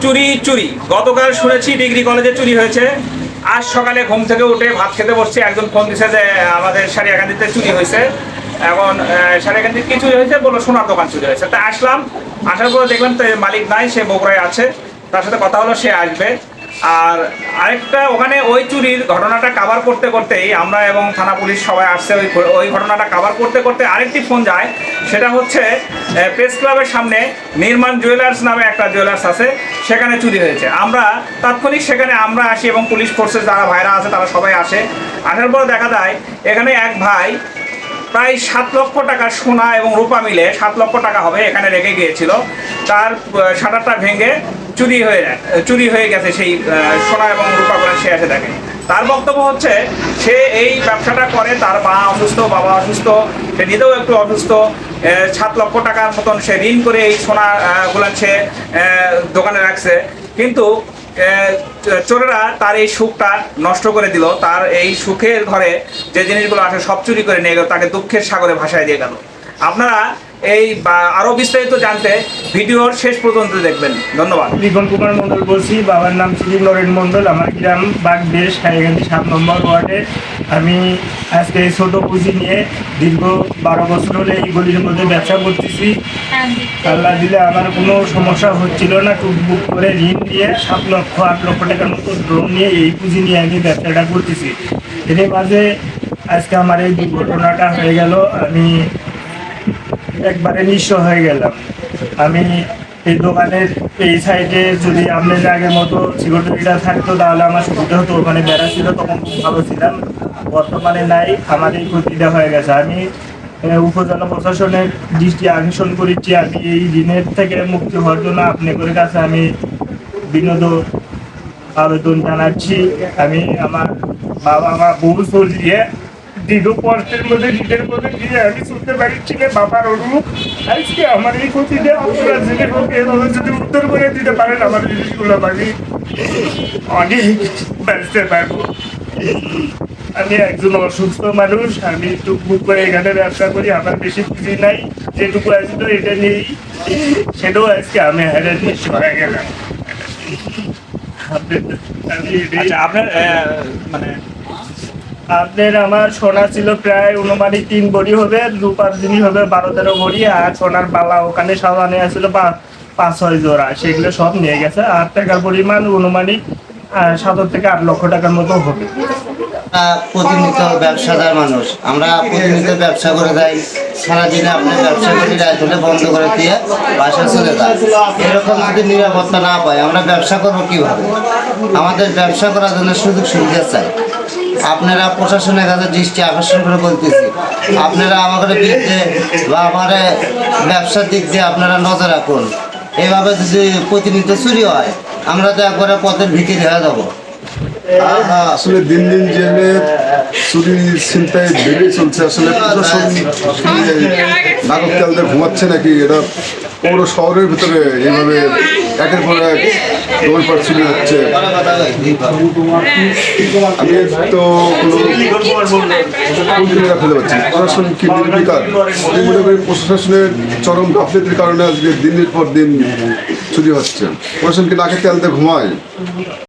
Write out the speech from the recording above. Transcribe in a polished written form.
চুরি চুরি গতকাল শুনেছি ডিগ্রি কলেজে চুরি হয়েছে। আজ সকালে ঘুম থেকে উঠে ভাত খেতে বসছি, একজন ফোন দিছে যে আমাদের সারিয়াকান্দিতে চুরি হয়েছে। এখন সারিয়াকান্দিতে কি চুরি হয়েছে বললো, সোনার দোকান চুরি হয়েছে। তা আসলাম, আসার পরে দেখলাম তো মালিক নাই, সে বগুড়ায় আছে। তার সাথে কথা হলো, সে আসবে। আর আরেকটা ওখানে ওই চুরির ঘটনাটা কাভার করতে করতেই আমরা এবং থানা পুলিশ সবাই আসছে। ওই ঘটনাটা কাভার করতে করতে আরেকটি ফোন যায়, সেটা হচ্ছে প্রেস ক্লাবের সামনে নির্মাণ জুয়েলার্স নামে একটা জুয়েলার্স আছে, সেখানে চুরি হয়েছে। আমরা তাৎক্ষণিক সেখানে আমরা আসি এবং পুলিশ ফোর্সের যারা ভাইরা আছে তারা সবাই আসে। আসার পর দেখা যায় এখানে এক ভাই প্রায় 7 লক্ষ টাকা সোনা এবং রূপা মিলে 7 লক্ষ টাকা হবে এখানে রেখে গিয়েছিল। তার শাটারটা ভেঙে চুরি হয়ে গেছে সেই সোনা এবং রূপা করে সে এসে দেখে। তার বক্তব্য হচ্ছে সে এই ব্যবসাটা করে, তার মা অসুস্থ, বাবা অসুস্থ, সে নিজেও একটু অসুস্থ। 7 লক্ষ টাকার মতন সে ঋণ করে এই সোনাগুলো সে দোকানে রাখছে। কিন্তু চোরেরা তার এই সুখটা নষ্ট করে দিল। তার এই সুখের ঘরে যে জিনিসগুলো আসে সব চুরি করে নিয়ে গেল, তাকে দুঃখের সাগরে ভাসায় দিয়ে গেল। আপনারা এই আরো বিস্তারিত জানতে ভিডিওর শেষ পর্যন্ত দেখবেন। ধন্যবাদ। রিপন কুমার মন্ডল বলছি, বাবার নাম শ্রী নরেন মন্ডল, আমার গ্রাম বাগদেশ, সারিয়াকান্দি 7 নম্বর ওয়ার্ডে। আমি আজকে এই ছোটো পুঁজি নিয়ে দীর্ঘ 12 বছর হলে এই গলির মধ্যে ব্যবসা করতেছি। আল্লাহ দিলে আমার কোনো সমস্যা হচ্ছিল না। টুকবুক করে ঋণ দিয়ে 7 লক্ষ 8 লক্ষ টাকার মতো লোন নিয়ে এই পুঁজি নিয়ে আমি ব্যবসাটা করতেছি। এর মাঝে আজকে আমার এই দুর্ঘটনাটা হয়ে গেল। আমি একবারে নিঃস্ব হয়ে গেলাম। আমি এই দোকানের এই সাইডে যদি আপনাদের আগের মতো সিকিউরিটিটা থাকতো তাহলে আমার সুবিধা হতো। ওখানে বেড়া ছিল, তখন খুব ভালো ছিলাম। বর্তমানে নাই, আমার এই ক্ষতিটা হয়ে গেছে। আমি উপজেলা প্রশাসনের দৃষ্টি আকর্ষণ করেছি। আমি এই ঋণের থেকে মুক্তি হওয়ার জন্য আপনাদের কাছে আমি বিনোদ আবেদন জানাচ্ছি। আমি আমার বাবা মা বউ চলিয়ে দীর্ঘ কষ্টের মধ্যে নিজের মধ্যে দিয়ে আমি শুনতে পারছি না বাবার অনুরূপ। আজকে আমার এই ক্ষতিটা আপনারা জেনে হোক এভাবে যদি উত্তর করে দিতে পারেন আমার জিনিসগুলো আমি অনেক বাঁচতে পারবো। আমি একজন অসুস্থ মানুষ, আমি টুকবুক করে এখানে ব্যবসা করি। আমার বেশি পুঁজি নাই, যেটুকু আছে তো এটা নেই, সেটাও আজকে আমি হারে নিঃস্ব হয়ে গেলাম। আপনার মানে আপনার আমার সোনা ছিল প্রায় অনুমানিক 3 ভরি হবে, রূপার জিনিস হবে 12-13 ভরি, আর সোনার বালা ওখানে সাজানো আছিল 5-6 জোড়া, সেগুলো সব নিয়ে গেছে। আর টাকার পরিমাণ অনুমানিক 7 থেকে 8 লক্ষ টাকার মতো হবে। প্রতিনিয়ত ব্যবসাদার মানুষ, আমরা প্রতিনিয়ত ব্যবসা করে যাই। সারাদিনে আপনার ব্যবসা করি, রাত হলে বন্ধ করে দিয়ে বাসা চলে যায়। এরকম যদি নিরাপত্তা না পাই আমরা ব্যবসা করবো কীভাবে? আমাদের ব্যবসা করার জন্য সুযোগ সুবিধা চাই। আপনারা প্রশাসনের কাছে দৃষ্টি আকর্ষণ করে বলতেছি, আপনারা আমাদের বিরুদ্ধে বা আমার ব্যবসার দিক দিয়ে আপনারা নজর রাখুন। এভাবে যদি প্রতিনিয়ত চুরি হয় আমরা তো একবারে পথের ভিতরে হয়ে যাবো। আসলে দিন দিন যে চুরি ছিনতাই বেড়ে চলছে, আসলে প্রশাসন নাগরকালদের ঘুমাচ্ছে নাকি? এটা পৌর শহরের ভিতরে এইভাবে একের পর এক দৌড়পাট চুরি হচ্ছে। আমি তো কোনো খুঁজে পাচ্ছি প্রশাসন কি নির্বিকার? আমি মনে করি প্রশাসনের চরম গাফিলতির কারণে আজকে দিনের পর দিন চুরি হচ্ছে। প্রশাসন কি নাকে তেলতে ঘুমায়?